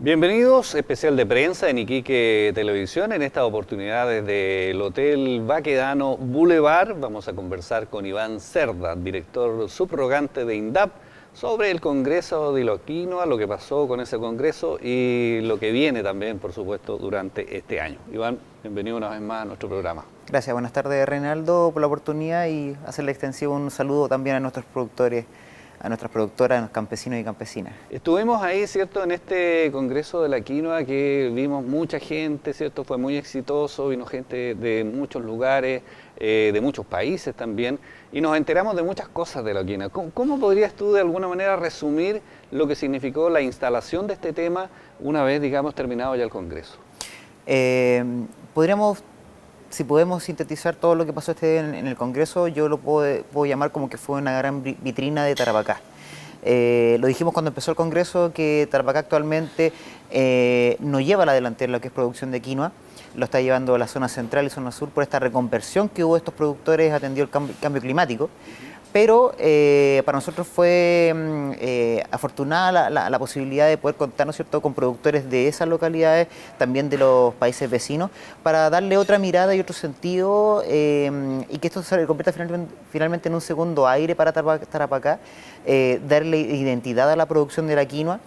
Bienvenidos, especial de prensa en Iquique Televisión. En esta oportunidad desde el Hotel Baquedano Boulevard vamos a conversar con Iván Cerda, director subrogante de INDAP, sobre el Congreso de la Quinoa, lo que pasó con ese Congreso y lo que viene también, por supuesto, durante este año. Iván, bienvenido una vez más a nuestro programa. Gracias, buenas tardes Reinaldo por la oportunidad y hacerle extensivo un saludo también a nuestros productores, a nuestras productoras, a los campesinos y campesinas. Estuvimos ahí, ¿cierto?, en este Congreso de la Quinoa que vimos mucha gente, ¿cierto? Fue muy exitoso, vino gente de muchos lugares, de muchos países también, y nos enteramos de muchas cosas de la quinoa. ¿Cómo podrías tú de alguna manera resumir lo que significó la instalación de este tema una vez, digamos, terminado ya el Congreso? Si podemos sintetizar todo lo que pasó en el Congreso, yo lo puedo llamar como que fue una gran vitrina de Tarapacá. Lo dijimos cuando empezó el Congreso, que Tarapacá actualmente no lleva la delantera en lo que es producción de quinoa, lo está llevando la zona central y zona sur por esta reconversión que hubo de estos productores atendido el cambio climático. Pero para nosotros fue afortunada la posibilidad de poder contar, ¿no es cierto?, con productores de esas localidades, también de los países vecinos, para darle otra mirada y otro sentido y que esto se convierta finalmente en un segundo aire para Tarapacá, darle identidad a la producción de la quinoa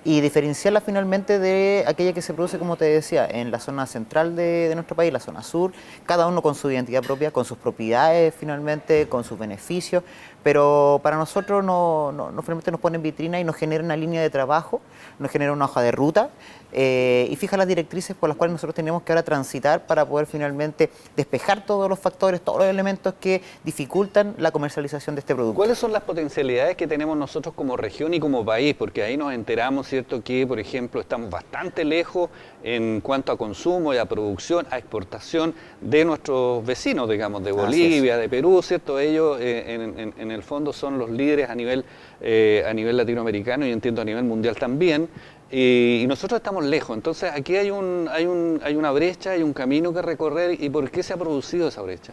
y diferenciarla finalmente de aquella que se produce, como te decía, en la zona central de nuestro país, la zona sur, cada uno con su identidad propia, con sus propiedades finalmente, con sus beneficios, pero para nosotros finalmente nos pone en vitrina y nos genera una línea de trabajo, nos genera una hoja de ruta y fija las directrices por las cuales nosotros tenemos que ahora transitar para poder finalmente despejar todos los factores, todos los elementos que dificultan la comercialización de este producto. ¿Cuáles son las potencialidades que tenemos nosotros como región y como país? Porque ahí nos enteramos, ¿cierto?, que, por ejemplo, estamos bastante lejos en cuanto a consumo y a producción, a exportación de nuestros vecinos, digamos, de Bolivia, de Perú, ¿cierto? Ellos, en el fondo, son los líderes a nivel latinoamericano y entiendo a nivel mundial también. Y nosotros estamos lejos, entonces aquí hay una brecha, hay un camino que recorrer. ¿Y por qué se ha producido esa brecha?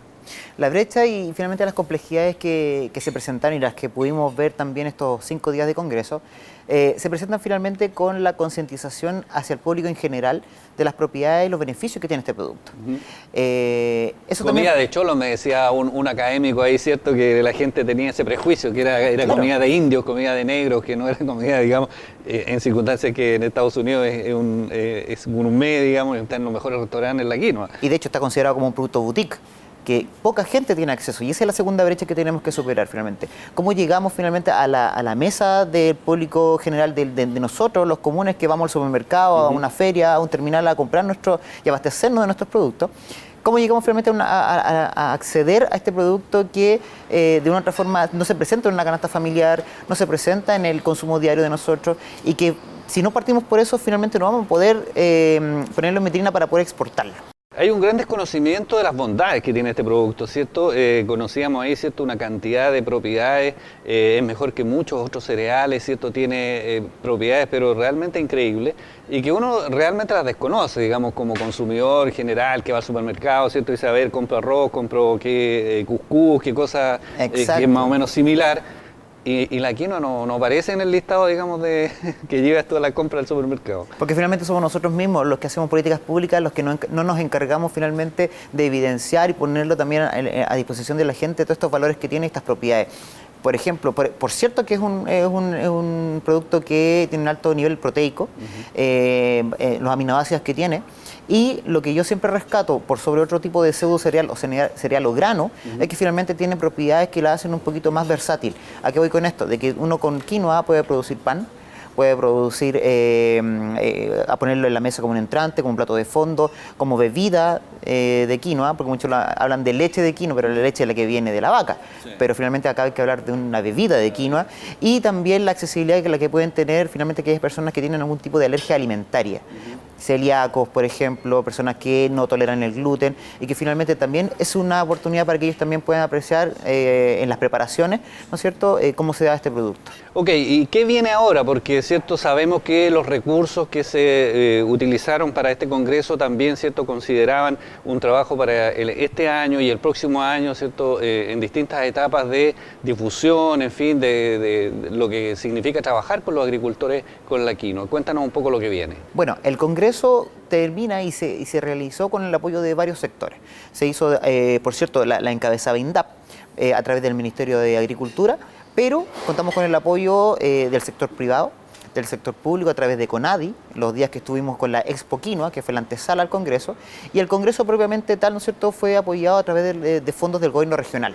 La brecha y finalmente las complejidades que se presentaron y las que pudimos ver también estos 5 días de Congreso, se presentan finalmente con la concientización hacia el público en general de las propiedades y los beneficios que tiene este producto. Eso comida también... de cholo, me decía un académico ahí, ¿cierto?, que la gente tenía ese prejuicio, que era claro, comida de indios, comida de negros, que no era comida, digamos, en circunstancias que en Estados Unidos es un gourmet, digamos, y está en los mejores restaurantes en la quinoa. Y de hecho está considerado como un producto boutique, que poca gente tiene acceso, y esa es la segunda brecha que tenemos que superar finalmente. ¿Cómo llegamos finalmente a la mesa del público general de nosotros, los comunes que vamos al supermercado, a una feria, a un terminal a comprar y abastecernos de nuestros productos? ¿Cómo llegamos finalmente a acceder a este producto que de una u otra forma no se presenta en una canasta familiar, no se presenta en el consumo diario de nosotros y que si no partimos por eso finalmente no vamos a poder ponerlo en vitrina para poder exportarlo? Hay un gran desconocimiento de las bondades que tiene este producto, ¿cierto? Conocíamos ahí, ¿cierto?, una cantidad de propiedades, es mejor que muchos otros cereales, ¿cierto? Tiene propiedades pero realmente increíbles y que uno realmente las desconoce, digamos, como consumidor general que va al supermercado, ¿cierto? Dice, a ver, compro arroz, compro cuscús, qué cosa que es más o menos similar. Y la quinoa no aparece en el listado, digamos, que lleva toda la compra al supermercado. Porque finalmente somos nosotros mismos los que hacemos políticas públicas, los que no nos encargamos finalmente de evidenciar y ponerlo también a disposición de la gente todos estos valores que tienen estas propiedades. Por ejemplo, por cierto que es un producto que tiene un alto nivel proteico, los aminoácidos que tiene, y lo que yo siempre rescato por sobre otro tipo de pseudo cereal o cereal o grano, es que finalmente tiene propiedades que la hacen un poquito más versátil. ¿A qué voy con esto? De que uno con quinoa puede producir pan, puede producir, a ponerlo en la mesa como un entrante, como un plato de fondo, como bebida de quinoa, porque muchos hablan de leche de quinoa, pero la leche es la que viene de la vaca. Sí. Pero finalmente acá hay que hablar de una bebida de quinoa y también la accesibilidad que la que pueden tener finalmente aquellas personas que tienen algún tipo de alergia alimentaria. celíacos, por ejemplo, personas que no toleran el gluten y que finalmente también es una oportunidad para que ellos también puedan apreciar en las preparaciones, ¿no es cierto?, cómo se da este producto. Ok, ¿y qué viene ahora? Porque, ¿cierto?, sabemos que los recursos que se utilizaron para este congreso también, ¿cierto?, consideraban un trabajo para este año y el próximo año, ¿cierto?, en distintas etapas de difusión, en fin, de lo que significa trabajar con los agricultores con la quinoa. Cuéntanos un poco lo que viene. Bueno, el congreso termina y se realizó con el apoyo de varios sectores. Se hizo, por cierto, la encabezaba INDAP a través del Ministerio de Agricultura, pero contamos con el apoyo del sector privado, del sector público a través de CONADI, los días que estuvimos con la Expo Quinoa, que fue la antesala al Congreso, y el Congreso propiamente tal, ¿no es cierto?, fue apoyado a través de fondos del gobierno regional,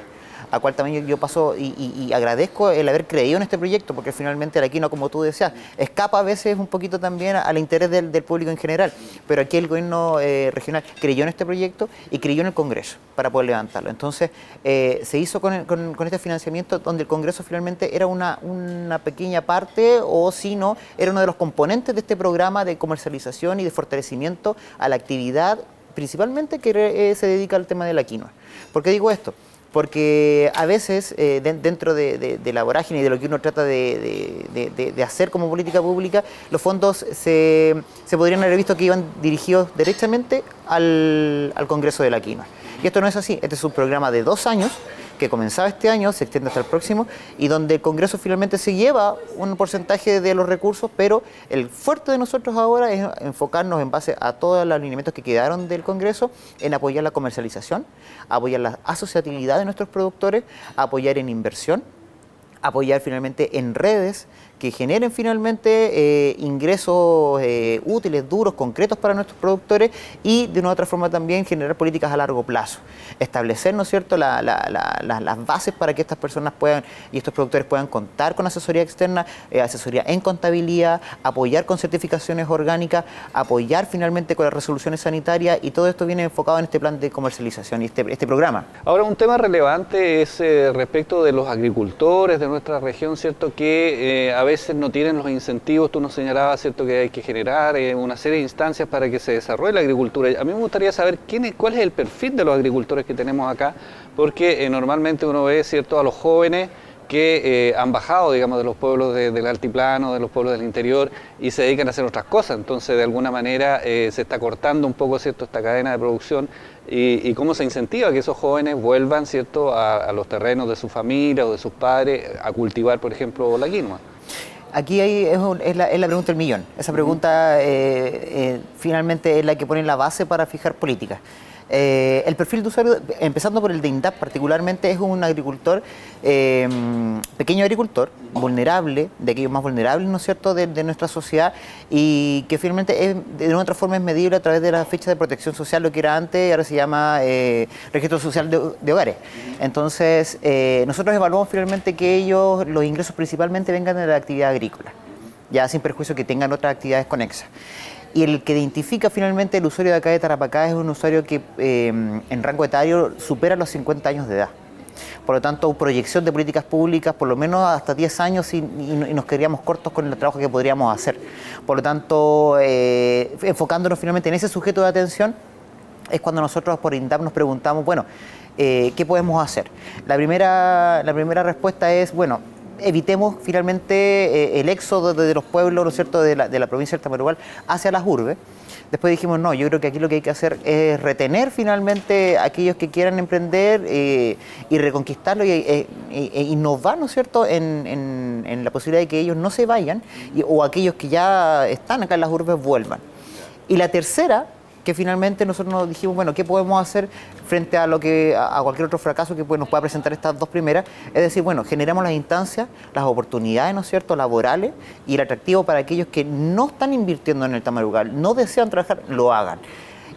a cual también yo paso y agradezco el haber creído en este proyecto, porque finalmente la quinoa, como tú decías, escapa a veces un poquito también al interés del público en general, pero aquí el gobierno regional creyó en este proyecto y creyó en el Congreso para poder levantarlo. Entonces, se hizo con este financiamiento donde el Congreso finalmente era una pequeña parte, o si no, era uno de los componentes de este programa de comercialización y de fortalecimiento a la actividad, principalmente que se dedica al tema de la quinoa. ¿Por qué digo esto? Porque a veces dentro de la vorágine y de lo que uno trata de hacer como política pública, los fondos se podrían haber visto que iban dirigidos directamente al Congreso de la Quinoa. Y esto no es así. Este es un programa de 2 años que comenzaba este año, se extiende hasta el próximo, y donde el Congreso finalmente se lleva un porcentaje de los recursos, pero el fuerte de nosotros ahora es enfocarnos en base a todos los alineamientos que quedaron del Congreso en apoyar la comercialización, apoyar la asociatividad de nuestros productores, apoyar en inversión, apoyar finalmente en redes que generen finalmente ingresos útiles, duros, concretos para nuestros productores, y de una u otra forma también generar políticas a largo plazo. Establecer, ¿no es cierto?, las bases para que estas personas puedan y estos productores puedan contar con asesoría externa, asesoría en contabilidad, apoyar con certificaciones orgánicas, apoyar finalmente con las resoluciones sanitarias, y todo esto viene enfocado en este plan de comercialización y este programa. Ahora, un tema relevante es respecto de los agricultores de nuestra región, ¿cierto?, que a veces no tienen los incentivos. Tú nos señalabas, ¿cierto?, que hay que generar una serie de instancias para que se desarrolle la agricultura. A mí me gustaría saber cuál es el perfil de los agricultores que tenemos acá, porque normalmente uno ve, ¿cierto?, a los jóvenes que han bajado, digamos, de los pueblos del altiplano, de los pueblos del interior, y se dedican a hacer otras cosas. Entonces, de alguna manera, se está cortando un poco, ¿cierto?, esta cadena de producción, y cómo se incentiva que esos jóvenes vuelvan, ¿cierto?, a los terrenos de su familia o de sus padres a cultivar, por ejemplo, la quinoa. Aquí es la pregunta del millón. Esa pregunta finalmente es la que pone la base para fijar políticas. El perfil de usuario, empezando por el de INDAP particularmente, es un agricultor, pequeño agricultor, vulnerable, de aquellos más vulnerables, ¿no es cierto?, de nuestra sociedad, y que finalmente de una otra forma es medible a través de la ficha de protección social, lo que era antes, ahora se llama registro social de hogares. Entonces, nosotros evaluamos finalmente que ellos, los ingresos principalmente vengan de la actividad agrícola, ya sin perjuicio que tengan otras actividades conexas. Y el que identifica finalmente el usuario de acá de Tarapacá es un usuario que en rango etario supera los 50 años de edad. Por lo tanto, proyección de políticas públicas, por lo menos hasta 10 años, y nos quedaríamos cortos con el trabajo que podríamos hacer. Por lo tanto, enfocándonos finalmente en ese sujeto de atención, es cuando nosotros por INDAP nos preguntamos, bueno, ¿qué podemos hacer? La primera respuesta es, bueno, evitemos finalmente el éxodo de los pueblos, ¿no es cierto?, de la provincia del Tamarugal hacia las urbes. Después dijimos, no, yo creo que aquí lo que hay que hacer es retener finalmente a aquellos que quieran emprender y reconquistarlo e innovar, ¿no es cierto?, en la posibilidad de que ellos no se vayan o aquellos que ya están acá en las urbes vuelvan. Y la tercera, que finalmente nosotros nos dijimos, bueno, ¿qué podemos hacer frente a cualquier otro fracaso que nos pueda presentar estas dos primeras? Es decir, bueno, generemos las instancias, las oportunidades, ¿no es cierto?, laborales, y el atractivo para aquellos que no están invirtiendo en el Tamarugal, no desean trabajar, lo hagan.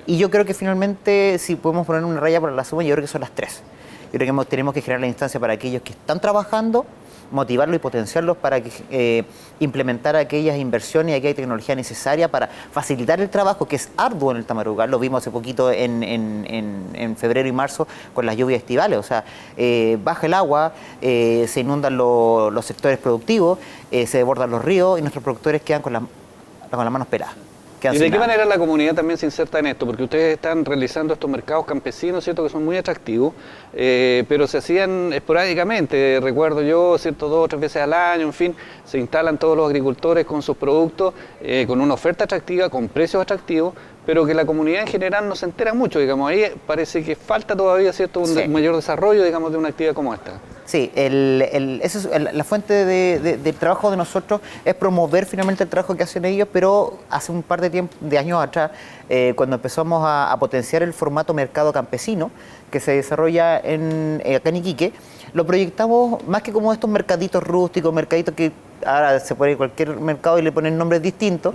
Y yo creo que finalmente, si podemos poner una raya para la suma, yo creo que son las 3. Yo creo que tenemos que generar la instancia para aquellos que están trabajando, motivarlos y potenciarlos para que implementar aquellas inversiones y aquella tecnología necesaria para facilitar el trabajo, que es arduo en el Tamarugal. Lo vimos hace poquito en febrero y marzo con las lluvias estivales. O sea, baja el agua, se inundan los sectores productivos, se desbordan los ríos, y nuestros productores quedan con las manos peladas. quedan ¿Y sin de qué nada. manera la comunidad también se inserta en esto? Porque ustedes están realizando estos mercados campesinos, ¿cierto? Que son muy atractivos, pero se hacían esporádicamente, recuerdo yo, ¿cierto? 2 o 3 veces al año, en fin, se instalan todos los agricultores con sus productos, con una oferta atractiva, con precios atractivos, pero que la comunidad en general no se entera mucho, digamos. Ahí parece que falta todavía, ¿cierto? Un mayor desarrollo, digamos, de una actividad como esta. Sí, la fuente del trabajo de nosotros es promover finalmente el trabajo que hacen ellos, pero hace un par de años atrás, cuando empezamos a potenciar el formato mercado campesino que se desarrolla acá en Iquique, lo proyectamos más que como estos mercaditos rústicos, mercaditos que ahora se puede ir a cualquier mercado y le ponen nombres distintos,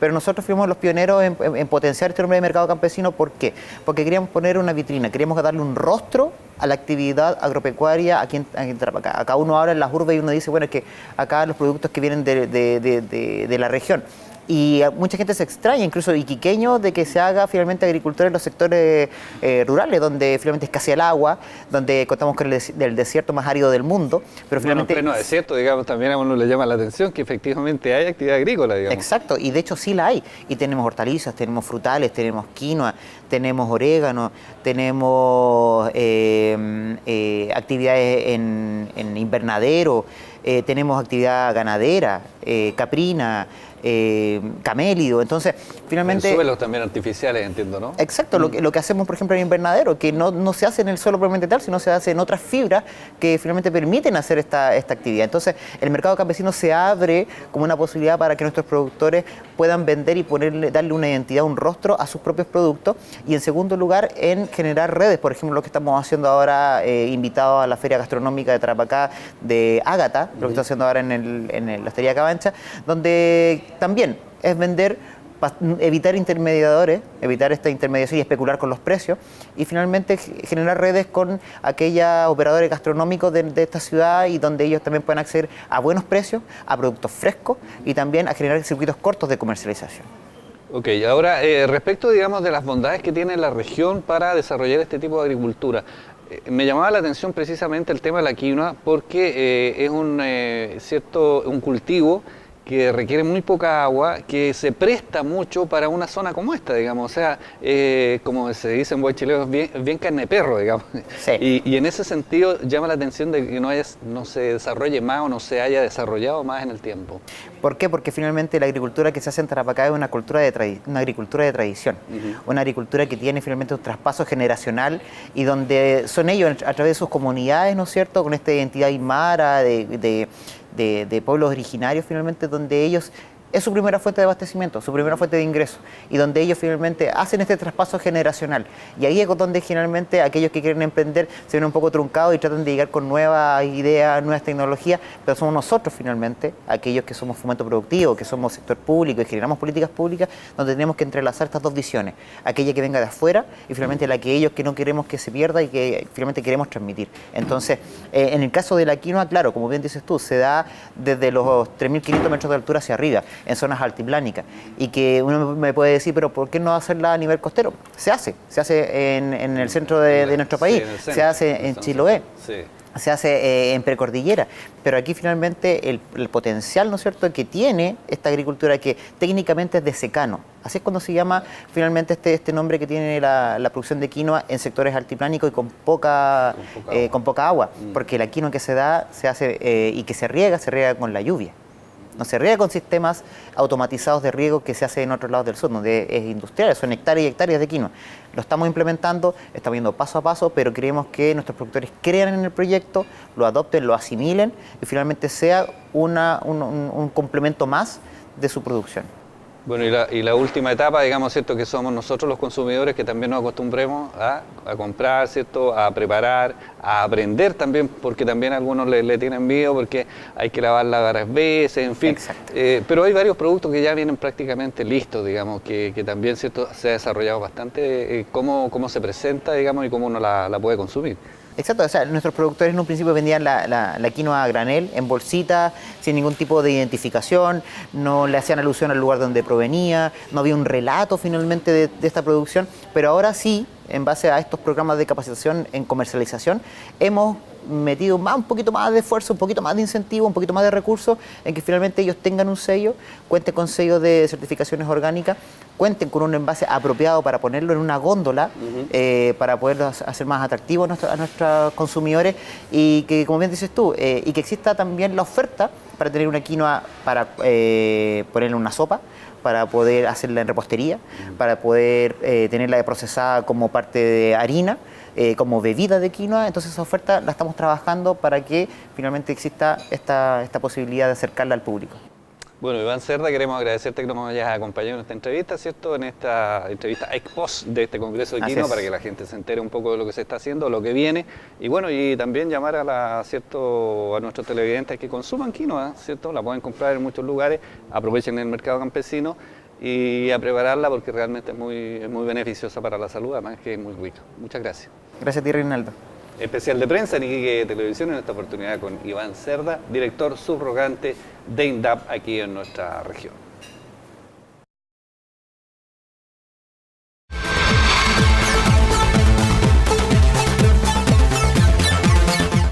pero nosotros fuimos los pioneros en potenciar este nombre de mercado campesino. ¿Por qué? Porque queríamos poner una vitrina, queríamos darle un rostro a la actividad agropecuaria aquí en Tarapacá. Acá uno habla en las urbes y uno dice, bueno, es que acá los productos que vienen de la región. Y mucha gente se extraña, incluso iquiqueños, de que se haga finalmente agricultura en los sectores rurales, donde finalmente escasea el agua, donde contamos con el desierto más árido del mundo, pero finalmente... Bueno, en pleno desierto, digamos, también a uno le llama la atención que efectivamente hay actividad agrícola, digamos. Exacto, y de hecho sí la hay. Y tenemos hortalizas, tenemos frutales, tenemos quinoa, tenemos orégano, tenemos actividades en invernadero, tenemos actividad ganadera, caprina, camélido. Entonces, finalmente... En suelos también artificiales, entiendo, ¿no? Exacto, lo que hacemos, por ejemplo, en invernadero, que no se hace en el suelo propiamente tal, sino se hace en otras fibras que finalmente permiten hacer esta actividad. Entonces, el mercado campesino se abre como una posibilidad para que nuestros productores puedan vender y darle una identidad, un rostro a sus propios productos. Y en segundo lugar, en generar redes, por ejemplo, lo que estamos haciendo ahora, invitados a la Feria Gastronómica de Tarapacá de Ágata, lo que está haciendo ahora en la Hostería Cabancha, donde también es vender, evitar intermediadores, evitar esta intermediación y especular con los precios, y finalmente generar redes con aquellos operadores gastronómicos de esta ciudad, y donde ellos también puedan acceder a buenos precios, a productos frescos y también a generar circuitos cortos de comercialización. Ok, ahora respecto, digamos, de las bondades que tiene la región para desarrollar este tipo de agricultura, me llamaba la atención precisamente el tema de la quinoa, porque es un cultivo que requiere muy poca agua, que se presta mucho para una zona como esta, digamos, o sea, como se dice en buen chileno, bien carne de perro, digamos. Sí. Y en ese sentido llama la atención de que no se desarrolle más o no se haya desarrollado más en el tiempo. ¿Por qué? Porque finalmente la agricultura que se hace en Tarapacá es una agricultura de tradición, una agricultura que tiene finalmente un traspaso generacional, y donde son ellos, a través de sus comunidades, ¿no es cierto?, con esta identidad aymara de pueblos originarios, finalmente, donde ellos es su primera fuente de abastecimiento, su primera fuente de ingreso, y donde ellos finalmente hacen este traspaso generacional. Y ahí es donde generalmente aquellos que quieren emprender se ven un poco truncados y tratan de llegar con nuevas ideas, nuevas tecnologías, pero somos nosotros finalmente, aquellos que somos fomento productivo, que somos sector público y generamos políticas públicas, donde tenemos que entrelazar estas dos visiones, aquella que venga de afuera y finalmente la que ellos que no queremos que se pierda y que finalmente queremos transmitir. Entonces, en el caso de la quinoa, claro, como bien dices tú, se da desde los 3.500 metros de altura hacia arriba, en zonas altiplánicas, y que uno me puede decir, pero ¿por qué no hacerla a nivel costero? Se hace en el centro de nuestro país, se hace en Chiloé. Sí. Se hace en precordillera, pero aquí finalmente el potencial, ¿no es cierto?, que tiene esta agricultura, que técnicamente es de secano. Así es cuando se llama finalmente este nombre que tiene la producción de quinoa en sectores altiplánicos y con poca agua, porque la quinoa que se da se hace y que se riega con la lluvia. No se riega con sistemas automatizados de riego que se hace en otros lados del sur, donde es industrial, son hectáreas y hectáreas de quinoa. Lo estamos implementando, estamos yendo paso a paso, pero creemos que nuestros productores crean en el proyecto, lo adopten, lo asimilen y finalmente sea un complemento más de su producción. Bueno, y la última etapa, digamos, ¿cierto?, que somos nosotros los consumidores que también nos acostumbremos a comprar, ¿cierto?, a preparar, a aprender también, porque también a algunos le tienen miedo porque hay que lavarla varias veces, en fin. Exacto. Pero hay varios productos que ya vienen prácticamente listos, digamos, que también, ¿cierto?, se ha desarrollado bastante cómo se presenta, digamos, y cómo uno la puede consumir. Exacto, o sea, nuestros productores en un principio vendían la quinoa a granel, en bolsita, sin ningún tipo de identificación, no le hacían alusión al lugar donde provenía, no había un relato finalmente de esta producción, pero ahora sí, en base a estos programas de capacitación en comercialización, hemos metido un poquito más de esfuerzo, un poquito más de incentivo, un poquito más de recursos, en que finalmente ellos tengan un sello, cuenten con sellos de certificaciones orgánicas, cuenten con un envase apropiado para ponerlo en una góndola, para poderlo hacer más atractivo a nuestros consumidores, y que, como bien dices tú, y que exista también la oferta para tener una quinoa para ponerle en una sopa, para poder hacerla en repostería, para poder tenerla procesada como parte de harina, como bebida de quinoa. Entonces esa oferta la estamos trabajando para que finalmente exista esta posibilidad de acercarla al público. Bueno, Iván Cerda, queremos agradecerte que nos hayas acompañado en esta entrevista, ¿cierto? En esta entrevista ex post de este Congreso de Quinoa, para que la gente se entere un poco de lo que se está haciendo, lo que viene, y bueno, y también llamar a nuestros televidentes que consuman quinoa, ¿cierto? La pueden comprar en muchos lugares, aprovechen el mercado campesino y a prepararla porque realmente es muy beneficiosa para la salud, además que es muy rica. Muchas gracias. Gracias a ti, Reinaldo. Especial de prensa en Iquique Televisión, en esta oportunidad con Iván Cerda, director subrogante de INDAP aquí en nuestra región.